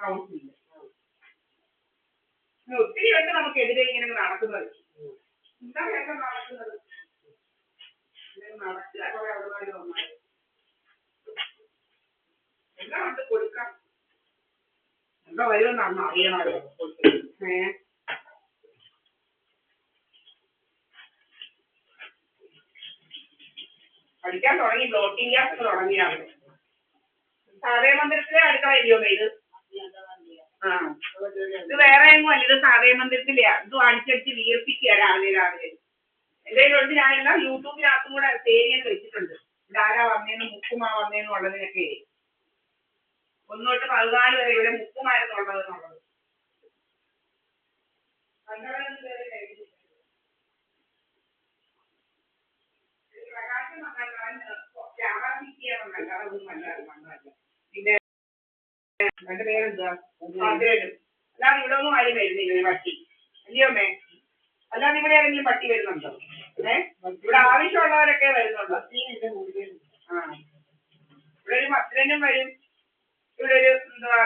കൗൺസിലിൽ ഒത്തിരി ഉണ്ട് നമുക്കെതിരെ ഇങ്ങനെ നടക്കുന്നത്. എന്താ വേണ്ട നടക്കുന്നത്? നടക്കുക എല്ലാം ഉണ്ട് കൊടുക്കാം. എന്താ വരുമെന്നാണ് അറിയണമല്ലോ. പഠിക്കാൻ തുടങ്ങി. ബ്ലോക്കിംഗ് ഗ്യാസ് ഒക്കെ തുടങ്ങിയാണ്. സാധേ മന്ദിരത്തിലെ അടുക്കള ഇല്ലയോ ഇത്? ഇത് വേറെ എങ്ങും അല്ല, ഇത് സാധേ മന്ദിരത്തിലെയാ. ഇത് അടിച്ചടിച്ച് വീർപ്പിക്കുക രാവിലെ. എൻ്റെ കയ്യിലുണ്ട്. ഞാനെല്ലാം യൂട്യൂബിനകത്തും കൂടെ സേവ് ചെയ്ത് വെച്ചിട്ടുണ്ട്. ഇവിടെ ആരാ വന്നേന്നും മുക്കുമാ വന്നേന്നും ഉള്ളതിനൊക്കെ 1 തൊട്ട് 14 വരെ ഇവിടെ മുക്കുമായിരുന്നു ഉള്ളതെന്നുള്ളത്. പിന്നെ എന്റെ പേരെന്തുവാ? അല്ലാതെ ഇവിടെ ഒന്നും ആരും വരുന്നില്ല ഈ പട്ടി. അല്ലയോമ്മേ? അല്ലാതെ ഇവിടെ ഏതെങ്കിലും പട്ടി വരുന്നുണ്ടോ? ഇവിടെ ആവശ്യമുള്ളവരൊക്കെ വരുന്നുണ്ടോ? ഇവിടെ ഒരു ഭദ്രനും വരും. ഇവിടെ ഒരു എന്തുവാ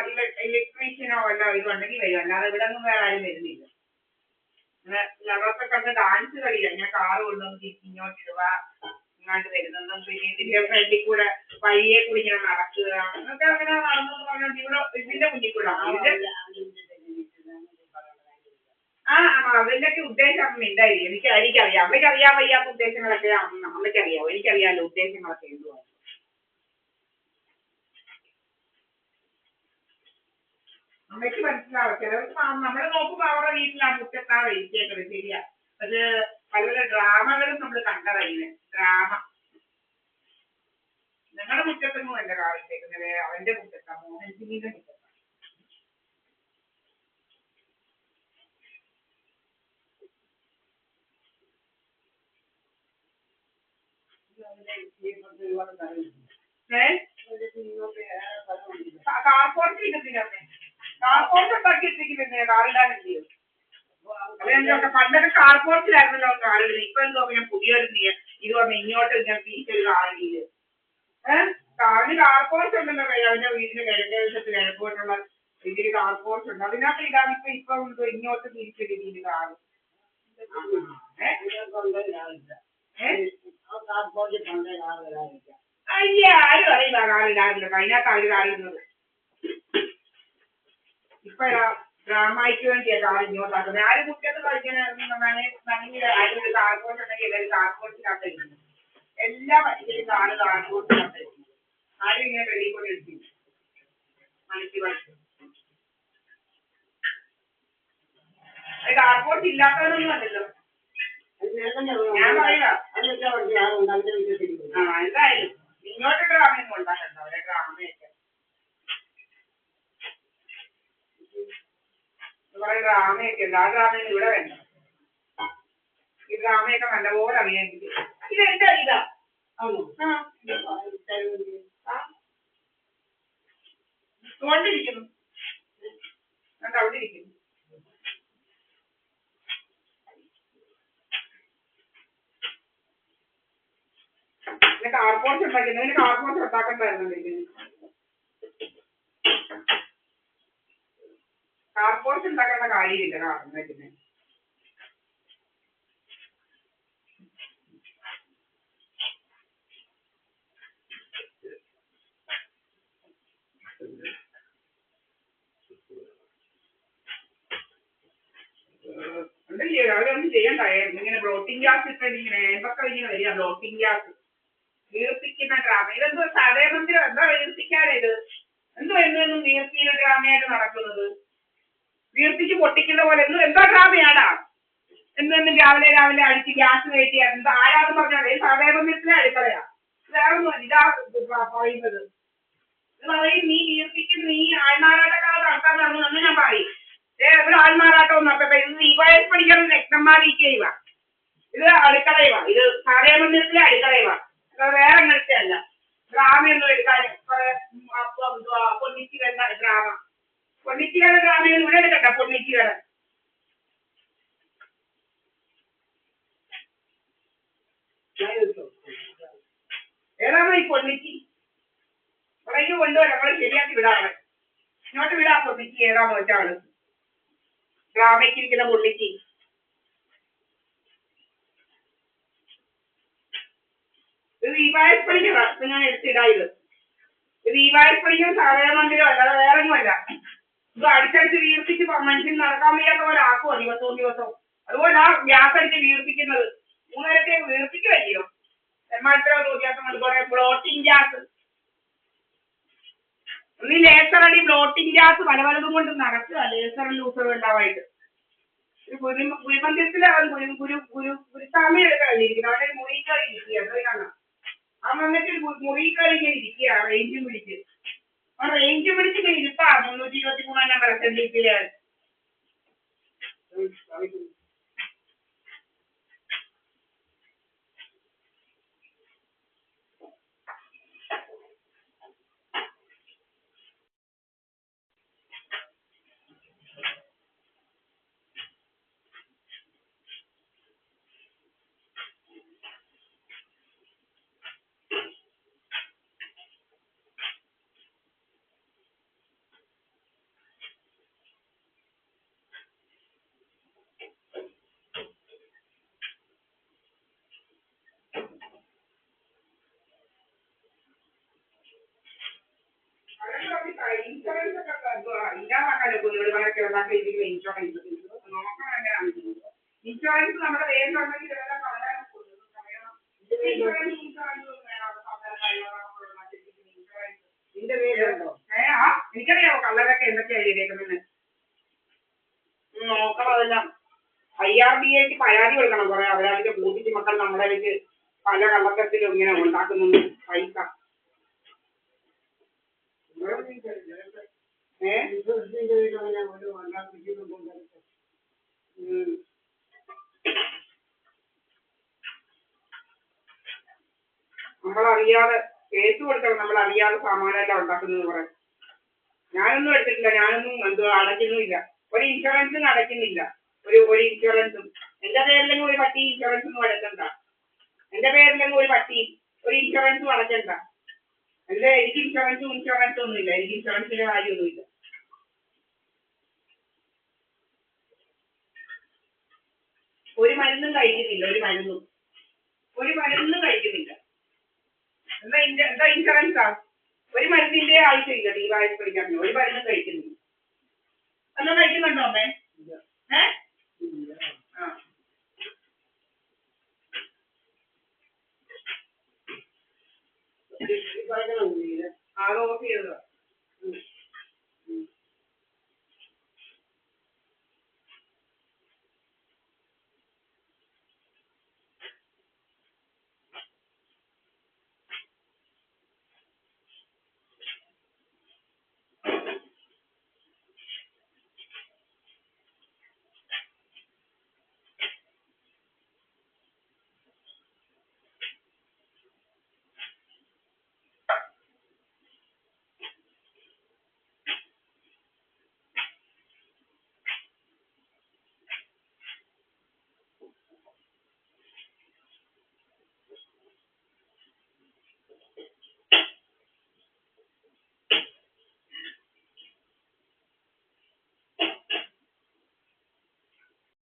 ഇലക്ട്രീഷ്യനോ വല്ലോ ഇതുണ്ടെങ്കിൽ വരും. അല്ലാതെ ഇവിടെ ഒന്നും വേറെ ആരും വരുന്നില്ല. ഞങ്ങളൊക്കെ കണ്ട് ഡാൻസ് കളിയാ. ഞാൻ കാറ് കൊണ്ടുവന്ന് ഇങ്ങോട്ടിടുക, ഇങ്ങോട്ട് വരുന്നതും പിന്നെ ഇതിന്റെ ഫ്രണ്ടിൽ കൂടെ വഴിയെ കൂടി ഇങ്ങനെ നടക്കുക എന്നൊക്കെ അങ്ങനെ നടന്നു പറഞ്ഞോണ്ട് ഇവിടെ ഇതിന്റെ മുന്നിൽ കൂടെ അതിന്റെയൊക്കെ ഉദ്ദേശം ഉണ്ടായിരിക്കും. എനിക്കറിയാം. അമ്മയ്ക്കറിയാൻ വയ്യാത്ത ഉദ്ദേശങ്ങളൊക്കെ അമ്മയ്ക്കറിയാവോ? എനിക്കറിയാമല്ലോ ഉദ്ദേശങ്ങളൊക്കെ എന്തുവാ. അമ്മയ്ക്ക് മനസ്സിലാവും. ചിലർക്ക് നമ്മൾ നോക്കുമ്പോൾ അവരുടെ വീട്ടിലാണ് മുറ്റത്താണ് ഇരിക്കേണ്ടത്. ശരിയാ. അത് പല പല ഡ്രാമകളും നമ്മൾ കണ്ടതല്ലേ. ഡ്രാമ ഞങ്ങളുടെ മുറ്റത്തൊന്നും അല്ല കാണിച്ചേക്കുന്നത്. അവന്റെ മുറ്റത്താണ്, മോഹൻസിന്റെ മുറ്റത്താണ്. കാർപോർട്ട് ഇടത്തില്ലേ? കാർപോർട്ട് ഉണ്ടാക്കിയിട്ടിരിക്കുന്നില്ലേ? കാറിടാനില്ലയോ? അതെന്തൊക്കെ പണ്ടൊക്കെ കാർപോർട്ടിലായിരുന്നല്ലോ കാറിടുന്നത്. ഇപ്പൊ എന്തോ ഞാൻ പുതിയൊരു ഇത് വന്ന് ഇങ്ങോട്ട് ഞാൻ വീട്ടിൽ കാറിടില്ല. കാറിന് കാർപോർട്ട് ഉണ്ടല്ലോ. അവന്റെ വീടിന് കിഴക്കേവശത്ത് കിഴക്കോട്ടുള്ള ഇതിൽ കാർപോർട്ട് ഉണ്ട്. അതിനകത്ത് ഇടാൻ ഇപ്പൊ എന്തോ ഇങ്ങോട്ട് തിരിച്ചിടില്ല കാറ്. അയ്യ ആരും അറിയില്ല കാറിടാറില്ല. അതിനകത്ത് ആര് കാറിടുന്നത്? ഇപ്പഴാ ഡ്രാമയ്ക്ക് വേണ്ടിയാ കാർ ഇങ്ങോട്ടാക്കുന്നത്. ആര് മുറ്റത്ത് കളിക്കാൻ ആരും ഒരു കാർപോർട്ട് ഉണ്ടെങ്കിൽ എല്ലാവരും കാർപോർട്ടിനകത്ത് ഇടുന്നു. എല്ലാ മനുഷ്യരും കാർപോർട്ടിനകത്ത് ഇടുന്നു. ആരും ഇങ്ങനെ വെളിയിൽ കൊണ്ട് ഇടിക്കുന്നു. മനസ്സിലാക്കി അത് കാർപോർട്ട് ഇല്ലാത്തവരൊന്നും അല്ലല്ലോ. ഞാൻ പറയാ എന്തായാലും ഇങ്ങോട്ട് ഡ്രാമയൊന്നും ഉണ്ടാക്കണ്ട. അവരെ ഡ്രാമയൊക്കെ കുറെ ഡ്രാമയൊക്കെ ഉണ്ട്. ആ ഡ്രാമയൊന്നും ഇവിടെ വേണ്ട. ഈ ഡ്രാമയൊക്കെ നല്ലപോലെ അറിയാൻ. ഇതെന്താ ഇതാ കൊണ്ടിരിക്കുന്നു. എന്നിട്ട് അവിടെ ഇരിക്കുന്നു. പിന്നെ കാർപോർട്ട് ഉണ്ടാക്കുന്നതിന് കാർപോർട്ട് ഉണ്ടാക്കണ്ടായിരുന്നു. കാർപോർട്ട് ഉണ്ടാക്കേണ്ട കാര്യമില്ല കാർപോർട്ടിന്. ഉണ്ടല്ലേ അവരൊന്നും ചെയ്യണ്ടായിരുന്നു. ഇങ്ങനെ ബ്ലോട്ടിംഗ് ഗ്യാസ് ഇട്ടിട്ട് ഇങ്ങനെ എന്തൊക്കെ ഇങ്ങനെ വരിക. ബ്ലോട്ടിംഗ് ഗ്യാസ് വീർപ്പിക്കുന്ന ഡ്രാമ. ഇതെന്തോ സാധേ മന്ദിരം എന്താ വീർപ്പിക്കാനിത്? എന്തോ എന്നും വീർപ്പിയുടെ ഡ്രാമയായിട്ട് നടക്കുന്നത്? വീർപ്പിച്ച് പൊട്ടിക്കുന്ന പോലെ എന്താ ഡ്രാമയാടാ? എന്നും രാവിലെ അടിച്ച് ഗ്യാസ് കയറ്റി എന്താ ആരാന്ന് പറഞ്ഞാൽ സാധേ മന്ദിരത്തിലെ അടുക്കളയാ. വേറൊന്നും ഇതാ പറയുന്നത്. ഇത് പറയും നീ വീർപ്പിക്കും, നീ ആൾമാറാട്ടക്കാർ നടത്താൻ നടന്നു ഞാൻ പറയും. ഇവിടെ ആൾമാറാട്ടം നടത്തട്ടെ. ഇത് ദീപാവലി പഠിക്കാൻ രക്തന്മാരിക്കുക. ഇത് അടുക്കളയുവാ. ഇത് സാധേ മന്ദിരത്തിലെ അടുക്കളയുവാ. വേറെ അങ്ങനത്തെ അല്ല. ഡ്രാമയൊന്നും എടുക്കാൻ പൊന്നിച്ചികളുടെ ഡ്രാമ. പൊന്നിച്ചികളുടെ ഡ്രാമയൊന്നും ഇവിടെ എടുക്കണ്ട. പൊന്നിച്ചികള് ഏതാണോ ഈ പൊന്നിച്ചി? പറയൂ. ഇങ്ങ് കൊണ്ടുവരാം, നമ്മൾ ശരിയാക്കി വിടാറ്. ഇങ്ങോട്ട് വിടാം. പൊന്നിക്ക് ഏതാന്ന് വെച്ചാണ് ഡ്രാമയ്ക്കിരിക്കുന്ന പുള്ളിക്ക്. ഇത് ദീപാവലിപ്പണിക്കാ ഞാൻ എടുത്തിടായത്. ദീപാവലിപ്പണിക്കും സാധാരണ മന്ദിരം അല്ലാതെ വേറെ ഒന്നുമല്ല. ഇത് അടിച്ചടിച്ച് വീർപ്പിച്ച് മനുഷ്യൻ നടക്കാൻ വയ്യാത്ത പോലെ ആക്കുമോ ദിവസവും. അതുകൊണ്ട് ആ ഗ്യാസ് അടിച്ച് വീർപ്പിക്കുന്നത് 3 നേരത്തേക്ക് വീർപ്പിക്കുമല്ലയോ. എമ്മാത്ര വ്യത്യാസം അതുപോലെ ഫ്ലോട്ടിംഗ് ഗ്യാസ്. ഈ ലേസറടി ഫ്ലോട്ടിംഗ് ഗ്യാസ് പലതും കൊണ്ട് നടക്കുക. ലേസറും ലൂസറും ഉണ്ടാവായിട്ട് ഒരു കുഴിമന്ദിരത്തില് ഗുരുസ്വാമി എടുക്കാതിരിക്കുന്നത്. അവന്റെ മുറിക്കാരി ഇരിക്കുക. എന്താണ് ആ വന്നിട്ട് മുറിക്കാരി ഇങ്ങനെ ഇരിക്കുക. റേഞ്ചും പിടിച്ച് ആ റേഞ്ച് പിടിച്ചിട്ട് ഇരിപ്പാ 323 നമ്പർ സെന്റിപ്പില്. ഇൻഷുറൻസ് ഒക്കെ ഇല്ലാതാക്കാനൊക്കെ ഒരുപാടൊക്കെ ഉണ്ടാക്കിയിരിക്കുന്ന ഇൻഷുറൻസ് നോക്കണം. എങ്ങനെയാണ് ഇൻഷുറൻസ് നമ്മുടെ പേരിലുണ്ടെങ്കിൽ ഇതെല്ലാം കളയാൻ എനിക്കറിയാമോ കള്ളരൊക്കെ എന്തൊക്കെയാ ചെയ്തേക്കുന്നത് നോക്കണം. അതെല്ലാം IRDAക്ക് പരാതി കൊടുക്കണം. കുറെ അവരാതിന്റെ പൂട്ടിച്ച് മക്കൾ നമ്മളെ വെച്ച് പല കള്ളത്തരത്തിലും ഇങ്ങനെ ഉണ്ടാക്കുന്നുണ്ട് പൈസ. നമ്മളറിയാതെ കേസ് കൊടുക്കണം. നമ്മളറിയാതെ സാമാനെല്ലാം ഉണ്ടാക്കുന്നത് കുറെ. ഞാനൊന്നും എടുത്തിട്ടില്ല. ഞാനൊന്നും അടയ്ക്കുന്നുമില്ല. ഒരു ഇൻഷുറൻസും അടയ്ക്കുന്നില്ല. ഒരു ഇൻഷുറൻസും എന്റെ പേരിലെങ്കിൽ ഒരു പട്ടി ഇൻഷുറൻസും അടയ്ക്കണ്ട. എന്റെ പേരിലെങ്കിൽ ഒരു പട്ടി ഒരു ഇൻഷുറൻസും അടയ്ക്കണ്ട. എനിക്ക് ഇൻഷുറൻസും ഒന്നുമില്ല. എനിക്ക് ഇൻഷുറൻസിന്റെ കാര്യമൊന്നുമില്ല. ഒരു മരുന്നും കഴിക്കുന്നില്ല. ഒരു മരുന്നും കഴിക്കുന്നില്ല. എന്താ ഇൻഷുറൻസാ? ഒരു മരുന്നിന്റെ ആവശ്യമില്ല. ദീപാവലി പഠിക്കാൻ ഒരു മരുന്നും കഴിക്കുന്നില്ല. എല്ലാം കഴിക്കുന്നുണ്ടോ അമ്മേ? അത് ഓഫ് ചെയ്തതാ.